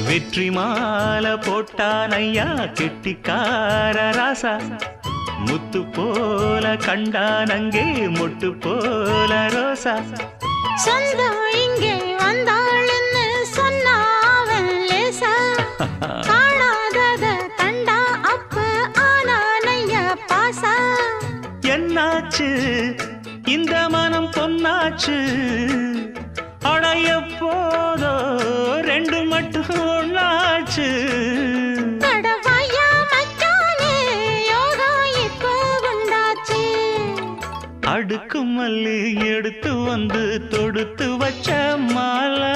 வெற்றி மாலை போட்டான் ஐயா கெட்டிக்கார ராசா முத்து போல கண்டான் அங்கே மொட்டு போல ரோசா சொந்தம் இங்கே வந்தாள்னு சொன்னாவன் லேசா காணாதத கண்டா அப்ப ஆனானையா பாசா என்னாச்சு இந்த மனம் பொன்னாச்சு அட எப்போதோ ரெண்டு மட்டும் ஒன்னாச்சு கடவாயா மச்சானே யோகா இப்போ உண்டாச்சு அடுக்கு மல்லி எடுத்து வந்து தொடுத்து வச்ச மாலை